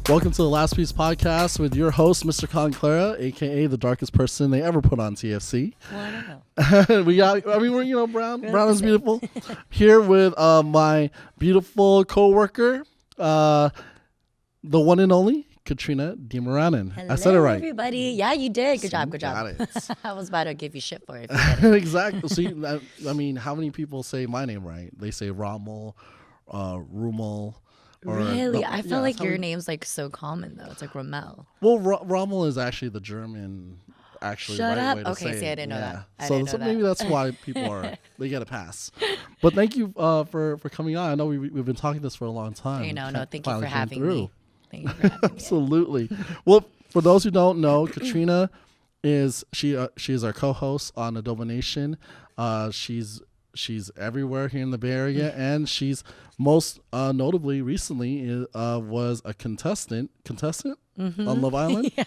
Welcome to the Last Piece Podcast with your host, Mr. Colin Clara, aka the darkest person they ever put on TFC. Well, I don't know. We're brown. Brown is beautiful. Here with my beautiful co-worker, the one and only Katrina Dimaranan. Hello, I said it right. everybody. Yeah, you did. Good job. Got it. I was about to give you shit for it. If you did it. Exactly. See, I mean, how many people say my name right? They say Rommel, Rummel. Really? I feel like your name's like so common though. It's like Rommel. Well, Rommel is actually the German, Shut right up. way to Okay, say see, it. I didn't know that. So maybe that's why people they get a pass. But thank you for coming on. I know we've been talking this for a long time. Thank you for having me. Thank you for having me. Absolutely. Well, for those who don't know, Katrina is our co-host on Adobo Nation. She's everywhere here in the Bay Area, and she's most notably recently was a contestant on Love Island. Yeah.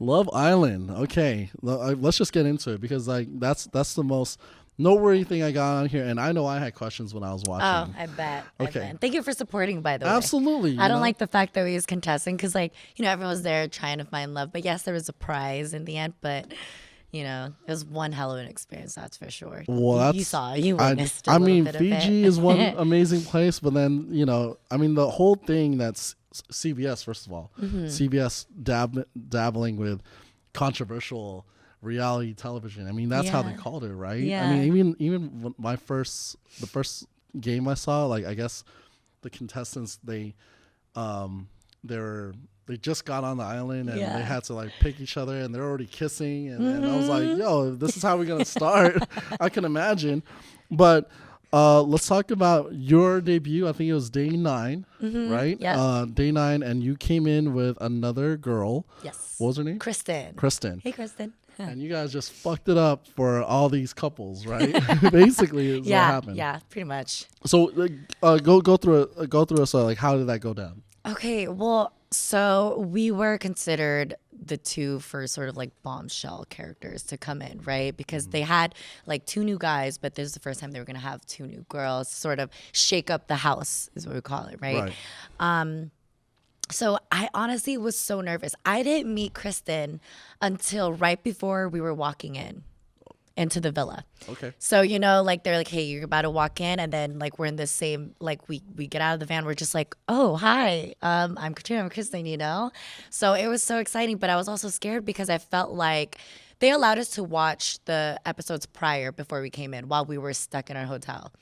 Love Island. Okay, let's just get into it because that's the most noteworthy thing I got on here, and I know I had questions when I was watching. Oh, I bet. Okay. I bet. Thank you for supporting, by the way. Absolutely. I don't like the fact that we was contesting because, everyone was there trying to find love. But yes, there was a prize in the end, but. It was one hell of an experience, that's for sure. Well, you witnessed a I little mean, bit Fiji of it. is one amazing place, but then, the whole thing that's CBS, first of all, CBS dabbling with controversial reality television. I mean, that's how they called it, right? Yeah. I mean, even the first game I saw, I guess the contestants, they just got on the island and they had to pick each other and they're already kissing and I was like, yo, this is how we're gonna start. I can imagine. But let's talk about your debut. I think it was day 9, right? Yeah. Day 9, and you came in with another girl. Yes. What was her name? Kristen. Hey, Kristen. And you guys just fucked it up for all these couples, right? Basically, is what happened. Yeah, pretty much. So go through it. So how did that go down? Okay, well, so we were considered the two first sort of bombshell characters to come in, right? Because they had 2 new guys, but this is the first time they were going to have 2 new girls, sort of shake up the house is what we call it, right? So I honestly was so nervous. I didn't meet Kristen until right before we were walking into the villa. Okay. So, they're like, hey, you're about to walk in. And then, we're in the same, we get out of the van. We're just like, oh, hi, I'm Katrina, I'm Kristen, So it was so exciting. But I was also scared because I felt like they allowed us to watch the episodes prior before we came in while we were stuck in our hotel.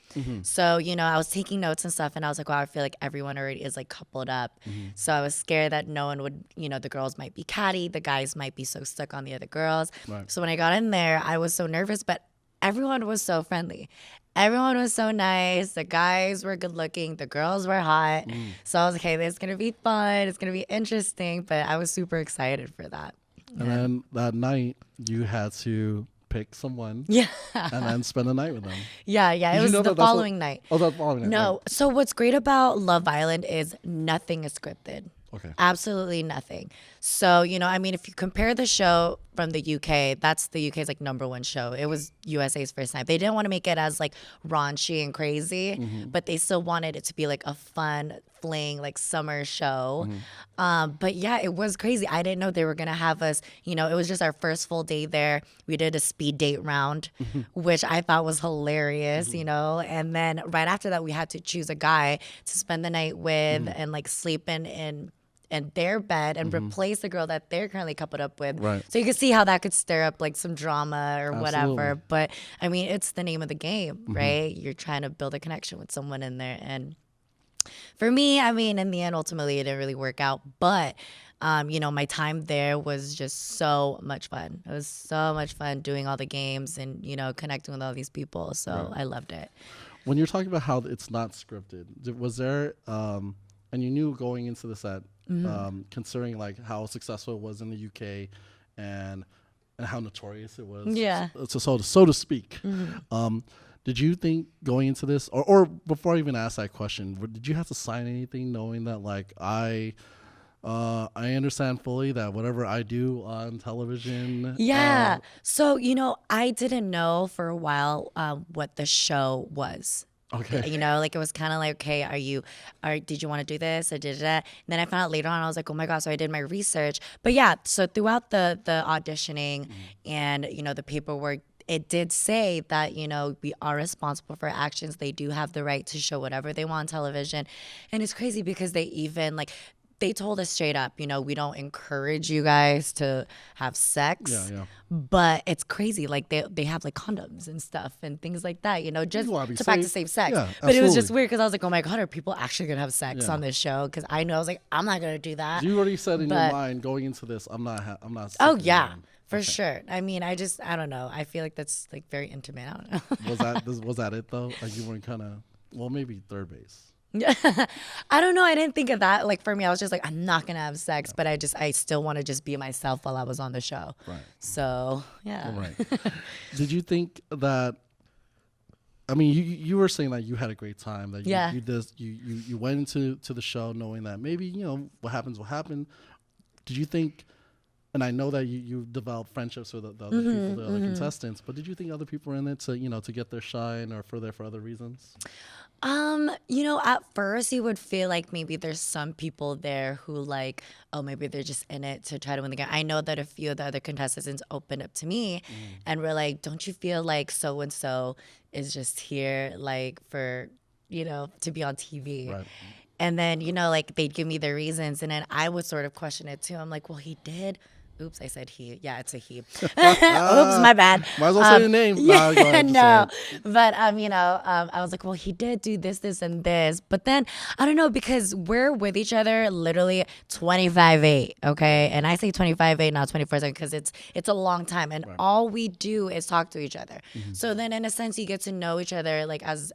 So, I was taking notes and stuff. And I was like, wow, I feel like everyone already is coupled up. So I was scared that no one would, the girls might be catty. The guys might be so stuck on the other girls. Right. So when I got in there, I was so nervous, but everyone was so friendly. Everyone was so nice. The guys were good looking. The girls were hot. So I was like, okay, this is going to be fun. It's going to be interesting. But I was super excited for that. And then that night, you had to pick someone. Yeah. And then spend the night with them. Yeah. It was the following night. Oh, the following night. No. Right. So what's great about Love Island is nothing is scripted. Okay. Absolutely nothing. So, if you compare the show from the UK, that's the UK's #1 show. It was USA's first time. They didn't want to make it as raunchy and crazy, but they still wanted it to be a fun fling, summer show. But yeah, it was crazy. I didn't know they were going to have us, it was just our first full day there. We did a speed date round, which I thought was hilarious, and then right after that, we had to choose a guy to spend the night with and sleep in their bed and replace the girl that they're currently coupled up with. Right. So you can see how that could stir up some drama or Absolutely. whatever. But I mean, it's the name of the game, right? You're trying to build a connection with someone in there. And for me, I mean, in the end, ultimately, it didn't really work out. But, my time there was just so much fun. It was so much fun doing all the games and, connecting with all these people. So I loved it. When you're talking about how it's not scripted, was there, and you knew going into this that, considering how successful it was in the UK and how notorious it was, so to speak. Did you think going into this, or before I even ask that question, did you have to sign anything knowing that I understand fully that whatever I do on television. Yeah. So, I didn't know for a while what the show was. Okay. You know, like it was kind of like, okay, did you want to do this or did that? And then I found out later on, I was like, oh my God. So I did my research. But yeah, so throughout the auditioning and, you know, the paperwork, it did say that, you know, we are responsible for actions. They do have the right to show whatever they want on television. And it's crazy because they even like, they told us straight up, you know, we don't encourage you guys to have Yeah, sex, yeah. but it's crazy. Like they have like condoms and stuff and things like that, you know, You just want to be to practice safe. safe sex. Yeah, But it was just absolutely. weird because I was like, oh my God, are people actually going to have sex Yeah. on this show? Because I know I was like, I'm not going to do that. You already said in your But mind going into this, I'm not oh, sticking yeah, around. for Okay. sure. I mean, I don't know. I feel like that's like very intimate. I don't know. Was that it though? Like you weren't kind of well, maybe third base. I don't know. I didn't think of that. Like for me, I was just like, I'm not gonna have sex, but I still want to just be myself while I was on the show. Right. So yeah. All right. Did you think that? I mean, you were saying that you had a great time. That Yeah. you went into the show knowing that maybe you know what happens will happen. Did you think? And I know that you developed friendships with the other people, the other contestants. But did you think other people were in it to to get their shine or for other reasons? You know, at first you would feel like maybe there's some people there who like, oh, maybe they're just in it to try to win the game. I know that a few of the other contestants opened up to me and were like, don't you feel like so and so is just here like for, you know, to be on TV? Right. And then, you know, like they'd give me their reasons and then I would sort of question it too. I'm like, well, he did. Oops, I said he. Yeah, it's a he. Oops, my bad. Might as well say the name. Nah, go ahead, just No, say it. but you know, I was like, well, he did do this, this, and this. But then I don't know because we're with each other literally 25/8, okay? And I say 25/8, not 24/7, because it's a long time, and all we do is talk to each other. So then, in a sense, you get to know each other like as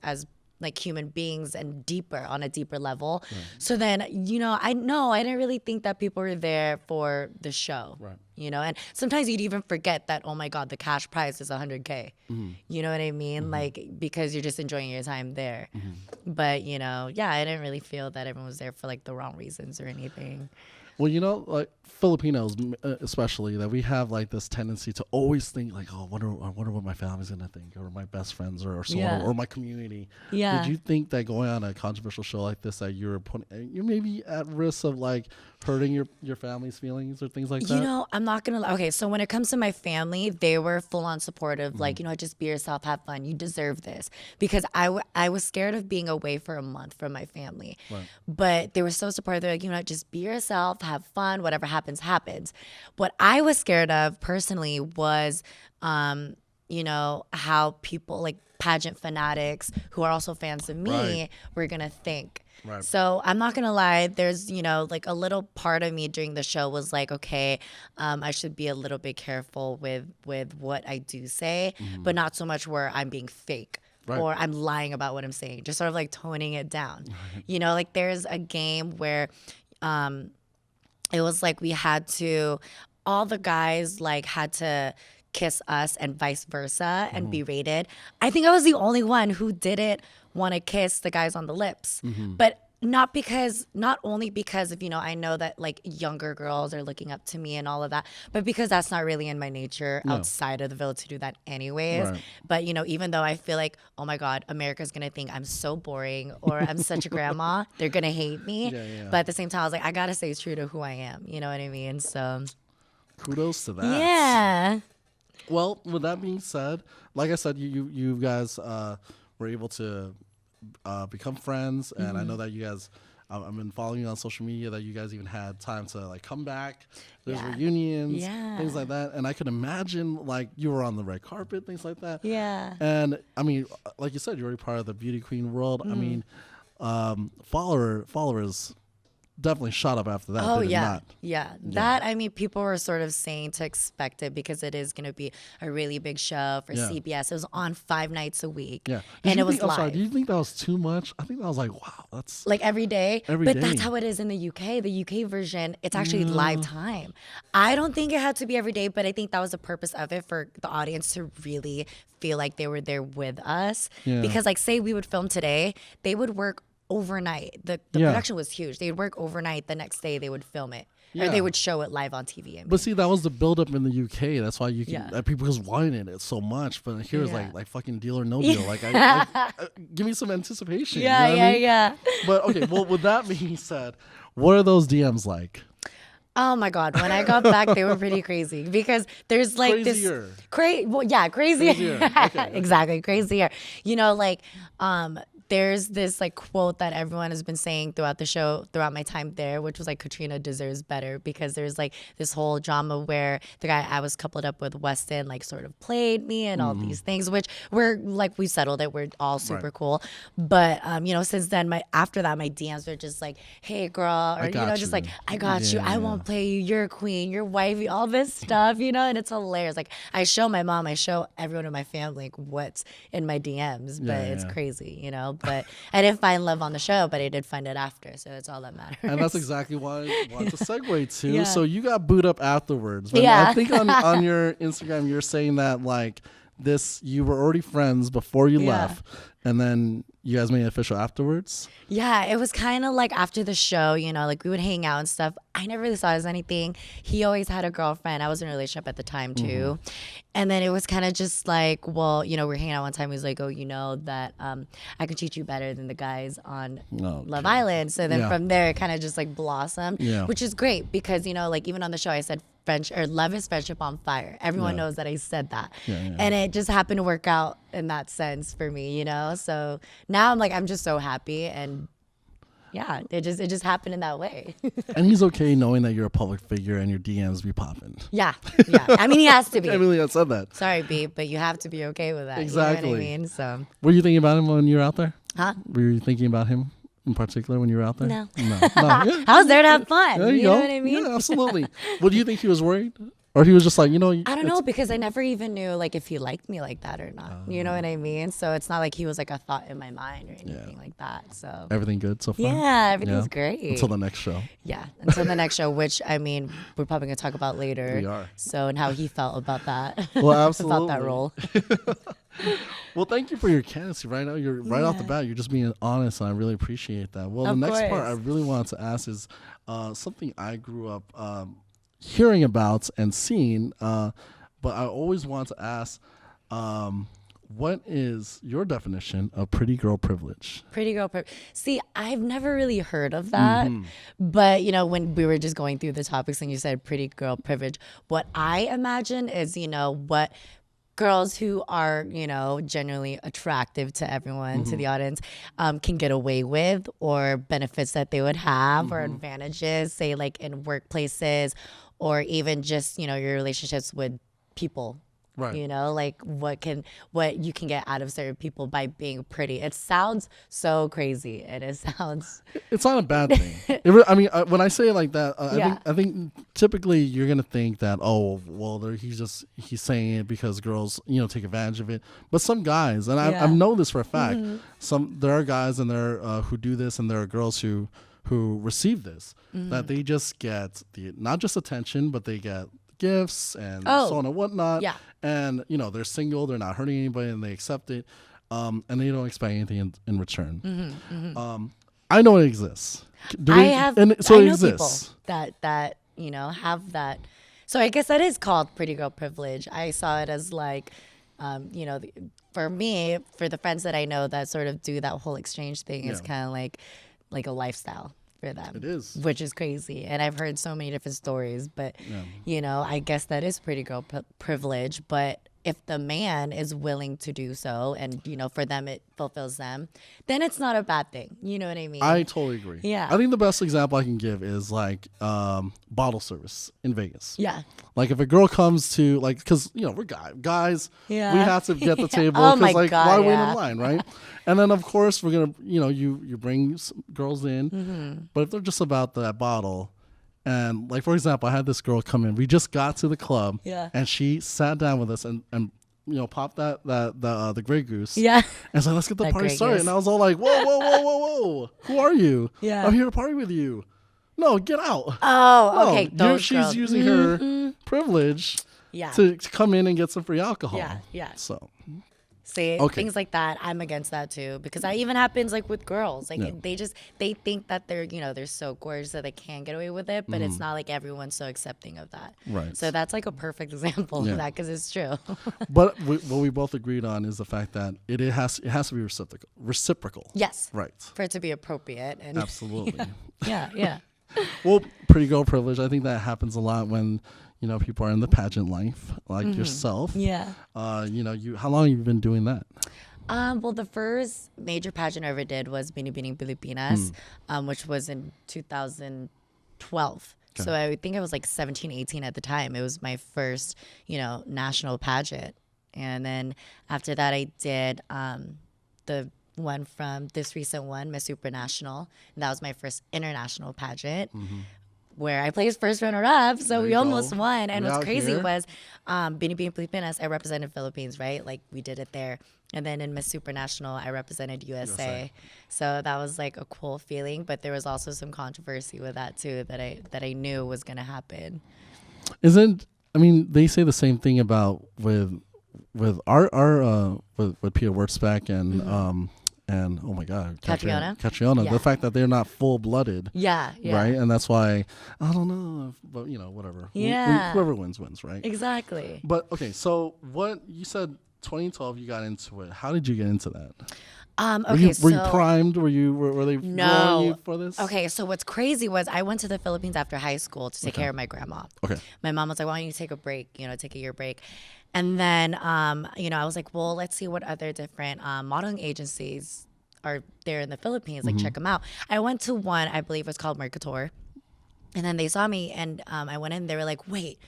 like human beings and deeper on a deeper level. So then, you know, I didn't really think that people were there for the show. Right. You know, and sometimes you'd even forget that, oh my God, the cash prize is 100K. You know what I mean? Like, because you're just enjoying your time there. But, you know, yeah, I didn't really feel that everyone was there for like the wrong reasons or anything. Well, you know, like Filipinos, especially, that we have like this tendency to always think like, oh, I wonder what my family's gonna think, or my best friends, or so on, Yeah. or my community. Yeah. Did you think that going on a controversial show like this, that you're you're maybe at risk of like hurting your family's feelings or things like that? You know, I'm not gonna lie. Okay, so when it comes to my family, they were full on supportive. Like, you know, just be yourself, have fun. You deserve this. Because I was scared of being away for a month from my family. Right. But they were so supportive. They're like, you know, just be yourself, have fun, whatever happens, happens. What I was scared of personally was, you know, how people like pageant fanatics who are also fans of me Right. were gonna think. Right. So I'm not gonna lie, there's, you know, like a little part of me during the show was like, okay, I should be a little bit careful with what I do say, but not so much where I'm being fake. Right. Or I'm lying about what I'm saying, just sort of like toning it down. You know, like there's a game where it was like we had to, all the guys like had to kiss us and vice versa and be rated. I think I was the only one who didn't want to kiss the guys on the lips. But not only because of, you know, I know that like younger girls are looking up to me and all of that, but because that's not really in my nature outside of the village to do that anyways. Right. But, you know, even though I feel like, oh my God, America's going to think I'm so boring or I'm such a grandma, they're going to hate me. Yeah, yeah. But at the same time, I was like, I got to stay true to who I am. You know what I mean? So, Kudos to that. yeah. Well, with that being said, like I said, you guys were able to become friends, and I know that you guys. I've been following you on social media that you guys even had time to like come back. There's Yeah. reunions, Yeah. things like that, and I could imagine like you were on the red carpet, things like that. Yeah. And I mean, like you said, you're already part of the beauty queen world. I mean, followers definitely shot up after that. Oh did it yeah, not? yeah. That I mean, people were sort of saying to expect it because it is going to be a really big show for Yeah. CBS. It was on 5 nights a week, Yeah, and it was I'm live. sorry, do you think that was too much? I think that was like, wow, that's Like every day, Every but day. that's how it is in the UK. The UK version, it's actually live time. I don't think it had to be every day, but I think that was the purpose of it for the audience to really feel like they were there with us. Yeah. Because, like, say we would film today, they would work overnight. The Yeah. production was huge. They would work overnight. The next day, they would film it. or Yeah. they would show it live on TV. But see, that was the buildup in the UK. That's why you can Yeah. people just wanted it so much. But here it's Yeah. like fucking Deal or No Deal. Like, give me some anticipation. You know what I mean? Yeah. But okay, well, with that being said, what are those DMs like? Oh my God. When I got back, they were pretty crazy because there's like Crazier. this crazy, well, yeah, crazier. Crazier. Okay. Exactly. Crazier. You know, like, there's this like quote that everyone has been saying throughout the show, throughout my time there, which was like Katrina deserves better, because there's like this whole drama where the guy I was coupled up with, Weston, like sort of played me and all these things, which we're like, we settled it. We're all super cool. But, you know, since then, after that, my DMs were just like, hey girl, or, you know, just like, I got you. I won't play you. You're a queen. You're wifey, all this stuff, you know, and it's hilarious. Like I show my mom, I show everyone in my family like what's in my DMs, but it's crazy, you know. But I didn't find love on the show, but I did find it after, so it's all that matters. And that's exactly what I want to segue to. Yeah. So you got booed up afterwards. But Yeah. I think on your Instagram, you're saying that like you were already friends before you left, and then you guys made it official afterwards. Yeah, it was kind of like after the show, you know, like we would hang out and stuff. I never really saw it as anything. He always had a girlfriend. I was in a relationship at the time too. And then it was kind of just like, well, you know, we were hanging out one time. He was like, oh, you know that I could treat you better than the guys on Love Island. So then from there, it kind of just like blossomed, which is great because, you know, like even on the show, I said love is friendship on fire. Everyone knows that I said that. And it just happened to work out in that sense for me, you know? So now I'm just so happy, and yeah, it just happened in that way. And he's okay knowing that you're a public figure and your DMs be popping. Yeah. I mean, he has to be. I really said that. Sorry, B, but you have to be okay with that. Exactly. You know what I mean? So. Were you thinking about him when you were out there? Huh? Were you thinking about him in particular when you were out there? No. No. Yeah. I was there to have fun. There you know go. what I mean? Yeah, absolutely. Well, do you think he was worried? Or he was just like, you know. I don't know, because I never even knew like if he liked me like that or not. You know what I mean? So it's not like he was like a thought in my mind or anything like that. So Everything good so far? yeah, everything's great. Until the next show. Yeah, until the next show, which I mean, we're probably gonna talk about later. We are. So, and how he felt about that. Well, absolutely. about that role. Well, thank you for your candidacy. Right now, you're right off the bat. You're just being honest, and I really appreciate that. Well, Of the next part course. I really wanted to ask is something I grew up hearing about and seeing, but I always want to ask, what is your definition of pretty girl privilege? Pretty girl privilege. See, I've never really heard of that. But, you know, when we were just going through the topics and you said pretty girl privilege, what I imagine is, you know, what girls who are, you know, generally attractive to everyone, to the audience, can get away with, or benefits that they would have, or advantages, say like in workplaces, or even just, you know, your relationships with people. Right. You know, like what you can get out of certain people by being pretty. It sounds so crazy, and it sounds. It's not a bad thing. I mean, when I say it like that, I think typically you're gonna think that, oh, well, he's saying it because girls, you know, take advantage of it. But some guys, and I know this for a fact, there are guys and there who do this, and there are girls who receive this, that they just get not just attention, but they get gifts and so on and whatnot. Yeah. And, you know, they're single, they're not hurting anybody, and they accept it. And they don't expect anything in return. I know it exists. I know it exists. people that, you know, have that. So I guess that is called pretty girl privilege. I saw it as like, you know, for me, for the friends that I know that sort of do that whole exchange thing, it's kind of like a lifestyle for them. It is. Which is crazy. And I've heard so many different stories, but, you know, I guess that is pretty girl privilege. But if the man is willing to do so, and, you know, for them, it fulfills them, then it's not a bad thing. You know what I mean? I totally agree. Yeah. I think the best example I can give is like bottle service in Vegas. Yeah. Like if a girl comes to, like, because, you know, we're guys, we have to get the table, Oh because my like, God, why wait in line, right? And then of course we're gonna, you know, you bring some girls in, but if they're just about that bottle, and like for example, I had this girl come in. We just got to the club, and she sat down with us and you know, popped the Grey Goose. Yeah. And it's like, let's get the That party Grey started. Goose. And I was all like, whoa, who are you? Yeah. I'm here to party with you. No, get out. Oh, okay. She's girls. using her privilege Yeah. to come in and get some free alcohol. Yeah. So See, Okay. things like that, I'm against that too, because that even happens like with girls. Like Yeah. they think that they're so gorgeous that they can get away with it, but it's not like everyone's so accepting of that. Right. So that's like a perfect example Yeah. of that because it's true. But what we both agreed on is the fact that it has to be reciprocal. Yes. Right. For it to be appropriate and Absolutely. yeah. Well, pretty girl privilege. I think that happens a lot when people are in the pageant life, like yourself. Yeah. How long have you been doing that? Well, the first major pageant I ever did was Binibining Pilipinas, which was in 2012. Okay. So I think I was like 17, 18 at the time. It was my first, national pageant. And then after that, I did the one from this recent one, Miss Supranational. And that was my first international pageant. Where I placed first runner up, so There we you almost go. won. And We what's out crazy here. was Binibining Pilipinas, I represented Philippines, right? Like we did it there. And then in Miss Supranational, I represented USA. So that was like a cool feeling, but there was also some controversy with that too that I knew was gonna happen. They say the same thing about with our with Pia Wurtzbach and oh my God, Katrina? Catriona. Yeah. The fact that they're not full blooded, Yeah. right? And that's why I don't know, but whatever. Yeah. Whoever wins, right? Exactly. But okay, so what you said, 2012, you got into it. How did you get into that? Were you primed? Were they growing you for this? Okay, so what's crazy was I went to the Philippines after high school to take care of my grandma. Okay. My mom was like, why don't you take a break, take a year break. And then, I was like, well, let's see what other different modeling agencies are there in the Philippines. Like, check them out. I went to one, I believe it was called Mercator. And then they saw me and I went in, they were like, wait,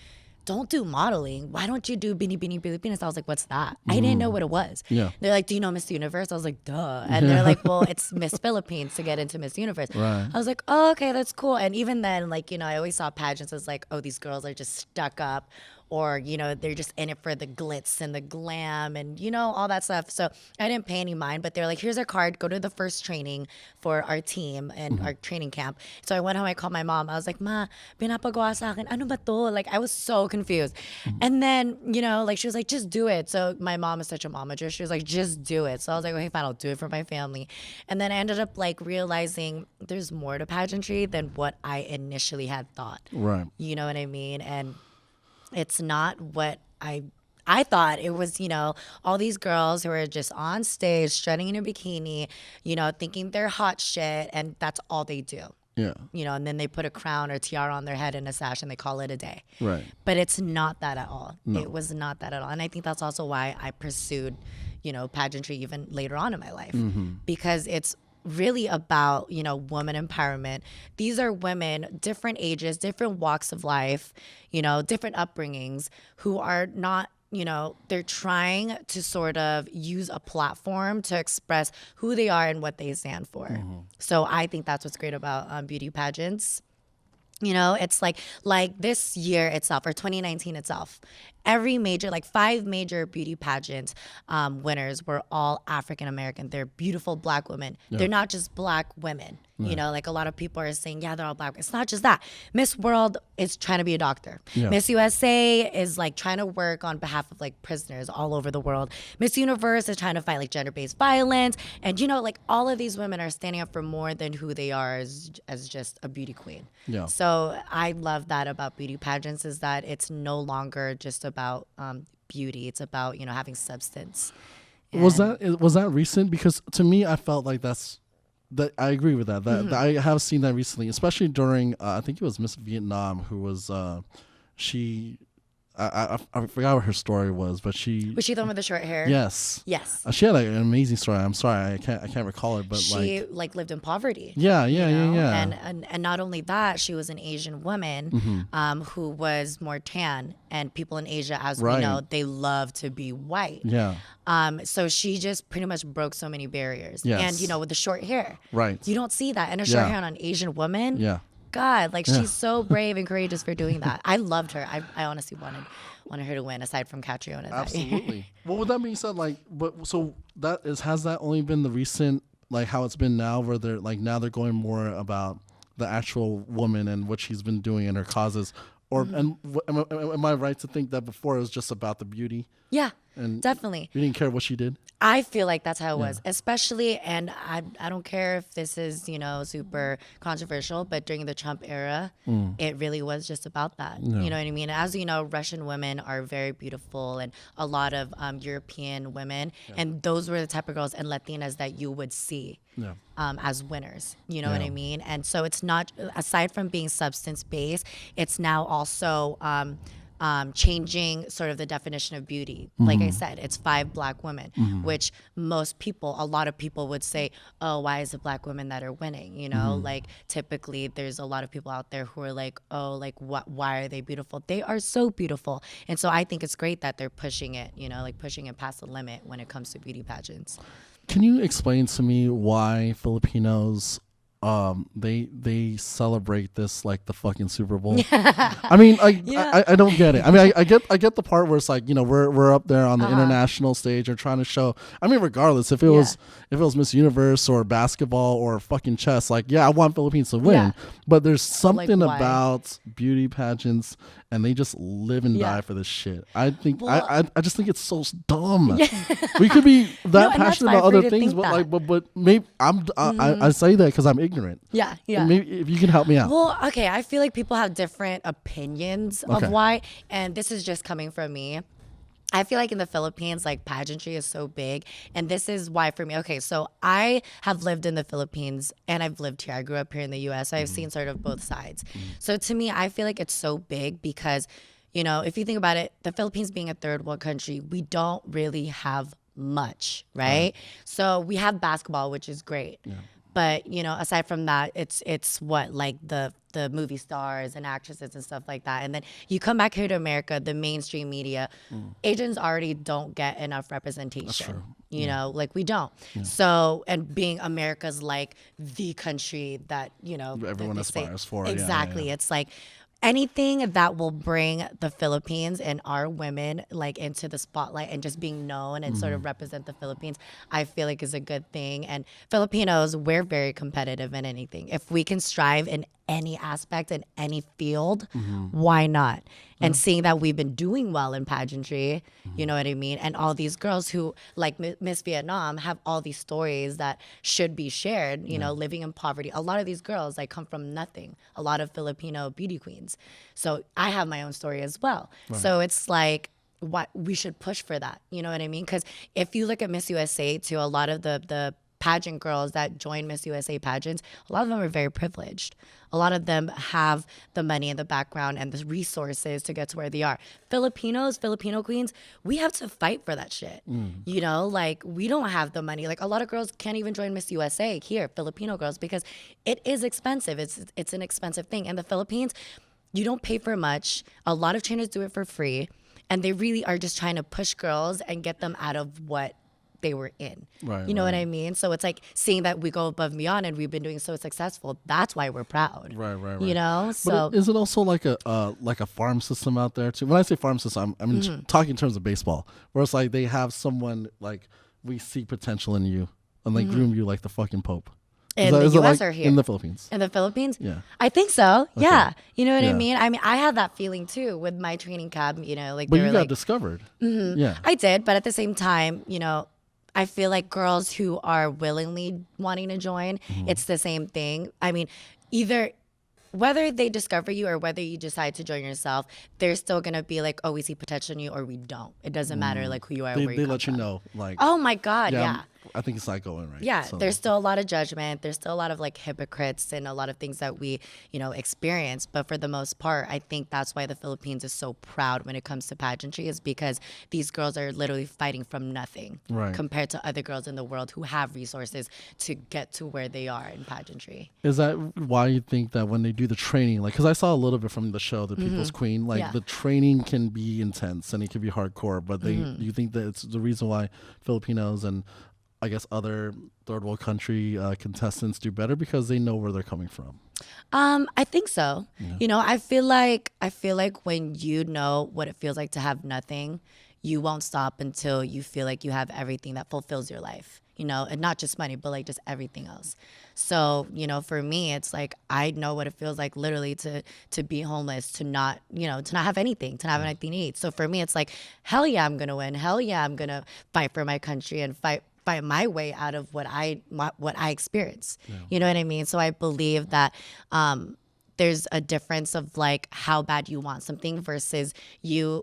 don't do modeling. Why don't you do Binibining Pilipinas? I was like, what's that? I didn't know what it was. Yeah. They're like, do you know Miss Universe? I was like, duh. And they're like, well, it's Miss Philippines to get into Miss Universe. Right. I was like, oh, okay, that's cool. And even then, like, I always saw pageants as like, oh, these girls are just stuck up or, they're just in it for the glitz and the glam and, all that stuff. So I didn't pay any mind, but they're like, here's our card. Go to the first training for our team and our training camp. So I went home, I called my mom. I was like, Ma, pinapagawa sa akin. Ano ba to? Like, I was so confused. And then, like, she was like, just do it. So my mom is such a momager. She was like, just do it. So I was like, okay, fine, I'll do it for my family. And then I ended up, like, realizing there's more to pageantry than what I initially had thought. Right. You know what I mean? And it's not what I thought. It was, all these girls who are just on stage, strutting in a bikini, thinking they're hot shit, and that's all they do. Yeah. And then they put a crown or tiara on their head and a sash and they call it a day. Right. But it's not that at all. No. It was not that at all. And I think that's also why I pursued, pageantry even later on in my life. Because it's really about, woman empowerment. These are women, different ages, different walks of life, different upbringings who are not, they're trying to sort of use a platform to express who they are and what they stand for. So I think that's what's great about beauty pageants. It's like this year itself or 2019 itself, every major, like 5 major beauty pageant winners were all African American. They're beautiful Black women. Yeah. They're not just Black women. Like a lot of people are saying, yeah, they're all Black. It's not just that. Miss World is trying to be a doctor. Yeah. Miss USA is like trying to work on behalf of like prisoners all over the world. Miss Universe is trying to fight like gender-based violence. And like all of these women are standing up for more than who they are as just a beauty queen. Yeah. So I love that about beauty pageants is that it's no longer just about beauty. It's about, having substance. Was that recent? Because to me, I felt like that I agree with that. That I have seen that recently, especially during I think it was Miss Vietnam, who was she. I forgot what her story was, but Was she the one with the short hair? Yes. Yes. She had like, an amazing story. I'm sorry, I can't recall it, but She like lived in poverty. Yeah. And not only that, she was an Asian woman who was more tan. And people in Asia, as we know, they love to be white. Yeah. So she just pretty much broke so many barriers. Yes. And with the short hair. Right. You don't see that. And a short hair on an Asian woman. Yeah. God, like she's so brave and courageous for doing that. I loved her. I honestly wanted her to win, aside from Katrina. Absolutely. Well, with that being said, has that only been the recent, like how it's been now, where they're going more about the actual woman and what she's been doing and her causes, or am I right to think that before it was just about the beauty? Yeah. And definitely. you didn't care what she did? I feel like that's how it was, especially, and I don't care if this is, super controversial, but during the Trump era, it really was just about that. You know what I mean? As you know, Russian women are very beautiful, and a lot of European women, and those were the type of girls and Latinas that you would see. Yeah. As winners, you know what I mean? And so it's not, aside from being substance based, it's now also changing sort of the definition of beauty. Like I said, it's 5 black women, which a lot of people would say, oh, why is it black women that are winning? Like typically there's a lot of people out there who are like, oh, like why are they beautiful? They are so beautiful. And so I think it's great that they're pushing it, like pushing it past the limit when it comes to beauty pageants. Can you explain to me why Filipinos they celebrate this like the fucking Super Bowl? I mean, I don't get it. I mean, I get the part where it's like, we're up there on the international stage and trying to show. I mean, regardless if it was Miss Universe or basketball or fucking chess, like I want Philippines to win. But there's something about beauty pageants, and they just live and die for this shit. I think I just think it's so dumb. We could be that passionate about other things, but maybe I say that because I'm ignorant. Yeah. Maybe if you can help me out. Well, okay, I feel like people have different opinions of why, and this is just coming from me. I feel like in the Philippines, like pageantry is so big, and this is why for me. Okay, so I have lived in the Philippines and I've lived here. I grew up here in the U.S., so I've seen sort of both sides. So to me, I feel like it's so big because, if you think about it, the Philippines being a third world country, we don't really have much, right? So we have basketball, which is great. Yeah. But, aside from that, it's what, like the movie stars and actresses and stuff like that. And then you come back here to America, the mainstream media, Asians already don't get enough representation. That's true. Like we don't. Yeah. So, and being America's like the country that, everyone aspires for. Exactly. It's like anything that will bring the Philippines and our women like into the spotlight and just being known and sort of represent the Philippines, I feel like is a good thing. And Filipinos, we're very competitive in anything. If we can strive in any aspect in any field, why not? And seeing that we've been doing well in pageantry, you know what I mean? And all these girls who, like Miss Vietnam, have all these stories that should be shared, living in poverty. A lot of these girls like come from nothing. A lot of Filipino beauty queens. So I have my own story as well. Right. So it's like, what we should push for that. You know what I mean? Because if you look at Miss USA too, a lot of the pageant girls that join Miss USA pageants, a lot of them are very privileged. A lot of them have the money and the background and the resources to get to where they are. Filipino queens, we have to fight for that shit. Like we don't have the money. Like a lot of girls can't even join Miss USA here, Filipino girls, because it is expensive. It's an expensive thing. In the Philippines, you don't pay for much. A lot of trainers do it for free. And they really are just trying to push girls and get them out of what they were in. Right, you know what I mean? So it's like seeing that we go above and beyond and we've been doing so successful. That's why we're proud. Right. So but is it also like a farm system out there too? When I say farm system, I'm talking in terms of baseball, where it's like they have someone like, we see potential in you and like groom you like the fucking Pope. In the U.S. or here? In the Philippines. In the Philippines? Yeah. I think so. Okay. Yeah. You know what I mean? I mean, I had that feeling too with my training camp, like but they you were got like, discovered. Yeah. I did, but at the same time, I feel like girls who are willingly wanting to join, it's the same thing. I mean, either whether they discover you or whether you decide to join yourself, they're still going to be like, oh, we see potential in you or we don't. It doesn't matter like who you are or where you come from. They let you know. Like, oh my God, yeah. I think it's not going right. Yeah, so there's still a lot of judgment. There's still a lot of like hypocrites and a lot of things that we, experience. But for the most part, I think that's why the Philippines is so proud when it comes to pageantry, is because these girls are literally fighting from nothing compared to other girls in the world who have resources to get to where they are in pageantry. Is that why you think that when they do the training, like, because I saw a little bit from the show, The People's Queen, like the training can be intense and it can be hardcore, but you think that it's the reason why Filipinos and I guess other third world country contestants do better because they know where they're coming from? I think so. Yeah. I feel like when you know what it feels like to have nothing, you won't stop until you feel like you have everything that fulfills your life. you know, and not just money, but like just everything else. So, you know, for me, it's like I know what it feels like literally to be homeless, to not, you know, to not have anything, to not have anything to eat. So for me, it's like, hell yeah, I'm gonna win. Hell yeah, I'm gonna fight for my country and fight my way out of what I experience. You know what I mean? So I believe that there's a difference of like how bad you want something versus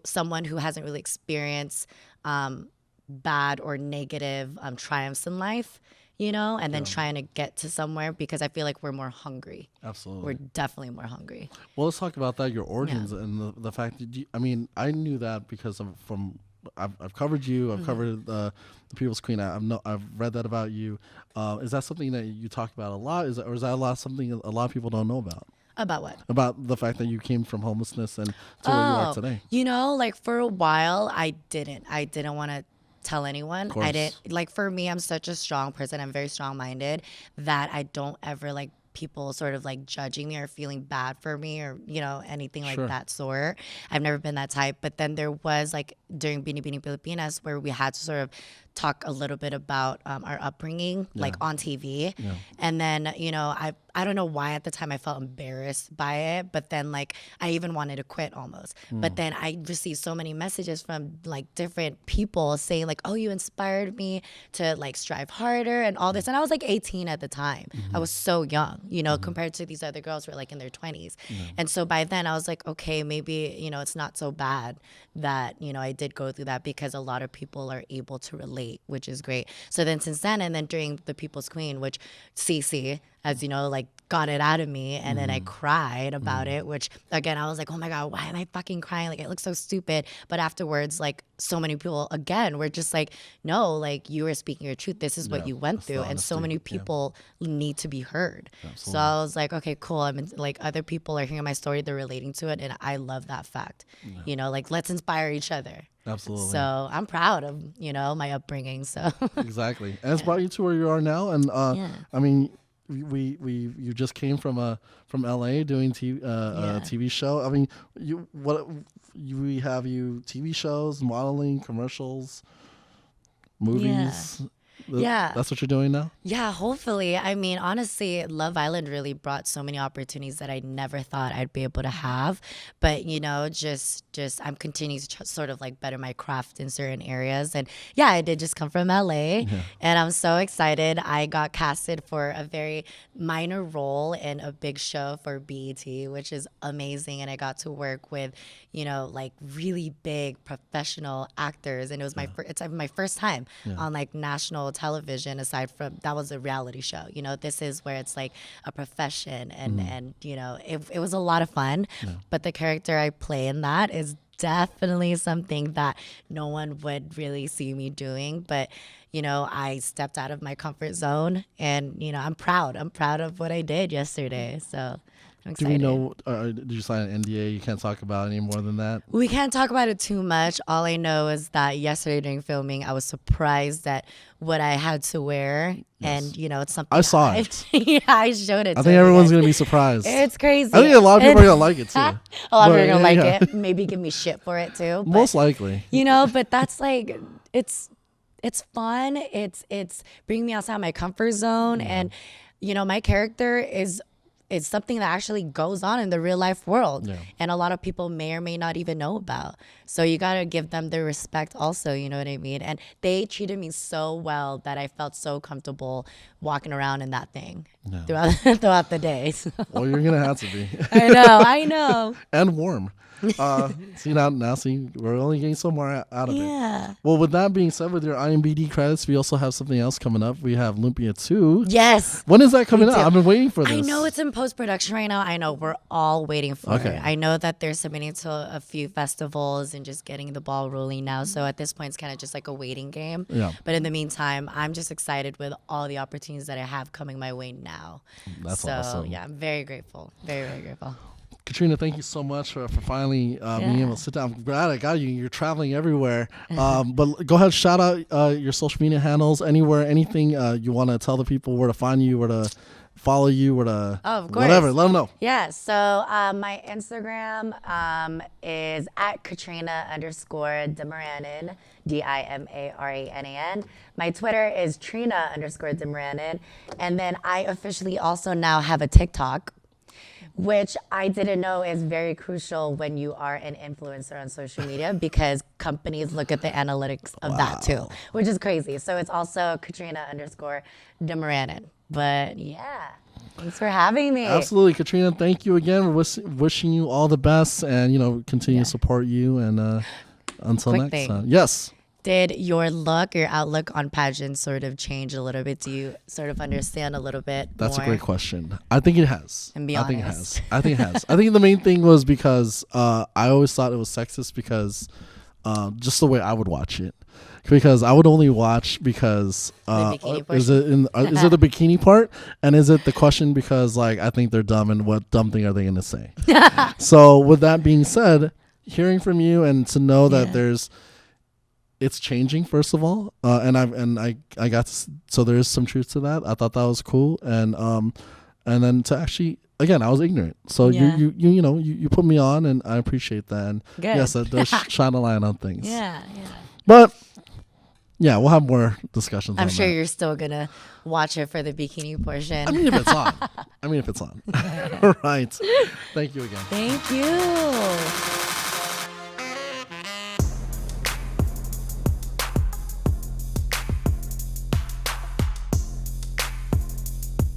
someone who hasn't really experienced bad or negative triumphs in life, you know, and then trying to get to somewhere, because I feel like we're more hungry. Absolutely. We're definitely more hungry. Well, let's talk about that, your origins and the fact that I mean, I knew that because I've covered you, I've covered the People's Queen. I've read that about you. Is that something that you talk about a lot? Is that something a lot of people don't know about? About what? About the fact that you came from homelessness and to where you are today. You know, like for a while, I didn't want to tell anyone. I didn't, like, for me, I'm such a strong person. I'm very strong minded that I don't ever like people sort of like judging me or feeling bad for me or, you know, anything like that sort. I've never been that type. But then there was like during Bini Bini Pilipinas where we had to sort of talk a little bit about our upbringing, like on TV. And then, you know, I don't know why at the time I felt embarrassed by it, but then like I even wanted to quit almost. But then I received so many messages from like different people saying like, oh, you inspired me to like strive harder and all this. And I was like 18 at the time. I was so young, you know, compared to these other girls who were like in their 20s. And so by then I was like, okay, maybe, you know, it's not so bad that, you know, I did go through that, because a lot of people are able to relate, which is great. So then since then, and then during the People's Queen, which Cece, as you know, like got it out of me, and then I cried about it, which again, I was like, oh my God, why am I fucking crying? Like, it looks so stupid. But afterwards, like so many people again were just like, no, like you were speaking your truth. This is what you went through. And so many people need to be heard. Absolutely. So I was like, okay, cool. I mean, like other people are hearing my story, they're relating to it. And I love that fact, you know, like let's inspire each other. Absolutely. So I'm proud of, you know, my upbringing. So exactly. And it's brought you to where you are now. And I mean, you just came from LA doing a TV show. I mean, we have you TV shows, modeling, commercials, movies. That's what you're doing now? Yeah, hopefully. I mean, honestly, Love Island really brought so many opportunities that I never thought I'd be able to have. But, you know, just I'm continuing to sort of like better my craft in certain areas. And yeah, I did just come from LA, and I'm so excited. I got casted for a very minor role in a big show for BET, which is amazing. And I got to work with, you know, like really big professional actors. And it was it's my first time on like national television, aside from that was a reality show. You know, this is where it's like a profession, and you know, it was a lot of fun. But the character I play in that is definitely something that no one would really see me doing. But you know, I stepped out of my comfort zone, and you know, I'm proud of what I did yesterday. So I'm excited. Do we know, did you sign an NDA? You can't talk about any more than that? We can't talk about it too much. All I know is that yesterday during filming, I was surprised at what I had to wear. And, you know, it's something I saw it. Yeah, I showed it to I think everyone's going to be surprised. It's crazy. I think a lot of people are going to like it too. A lot of people are going to like it. Maybe give me shit for it too. But, most likely. You know, but that's like, it's fun. It's bringing me outside my comfort zone. And, you know, my character is something that actually goes on in the real life world, and a lot of people may or may not even know about. So you got to give them their respect also, you know what I mean? And they treated me so well that I felt so comfortable walking around in that thing throughout the day. So. Well, you're going to have to be. I know. And warm. See, we're only getting some more out of it. Well, with that being said, with your IMDb credits, we also have something else coming up. We have Lumpia 2. Yes. When is that coming out? I've been waiting for this. I know it's in post-production right now. I know we're all waiting for it. I know that they're submitting to a few festivals and just getting the ball rolling now. So at this point, it's kind of just like a waiting game. Yeah. But in the meantime, I'm just excited with all the opportunities that I have coming my way now. That's awesome. So yeah, I'm very grateful. Very, very grateful. Katrina, thank you so much for finally being able to sit down. I'm glad I got you. You're traveling everywhere. But go ahead, shout out your social media handles, anywhere, anything you want to tell the people where to find you, where to follow you or to of course. whatever, let them know. Yeah, so my Instagram is at Katrina_Dimaranan, Dimaranan. My Twitter is Trina_Dimaranan. And then I officially also now have a TikTok, which I didn't know is very crucial when you are an influencer on social media because companies look at the analytics of that too, which is crazy. So it's also Katrina_Dimaranan. But yeah, thanks for having me. Absolutely, Katrina. Thank you again. We're wishing you all the best, and continue to support you. And until Quick next thing. time, yes. Did your outlook on pageants sort of change a little bit? Do you sort of understand a little bit That's more? a great question. I think it has. And be I think it honest. has. I think it has. I think the main thing was because I always thought it was sexist because just the way I would watch it. Because I would only watch because bikini is it is it the bikini part, and is it the question because like I think they're dumb and what dumb thing are they gonna say? So with that being said, hearing from you and to know that it's changing first of all, and I got so there is some truth to that. I thought that was cool, and then to actually again I was ignorant, so you put me on, and I appreciate that. And Good. yes, that does shine a light on things. Yeah. But yeah, we'll have more discussions. I'm on sure that. you're still going to watch it for the bikini portion. I mean, if it's on. All right. Thank you again. Thank you.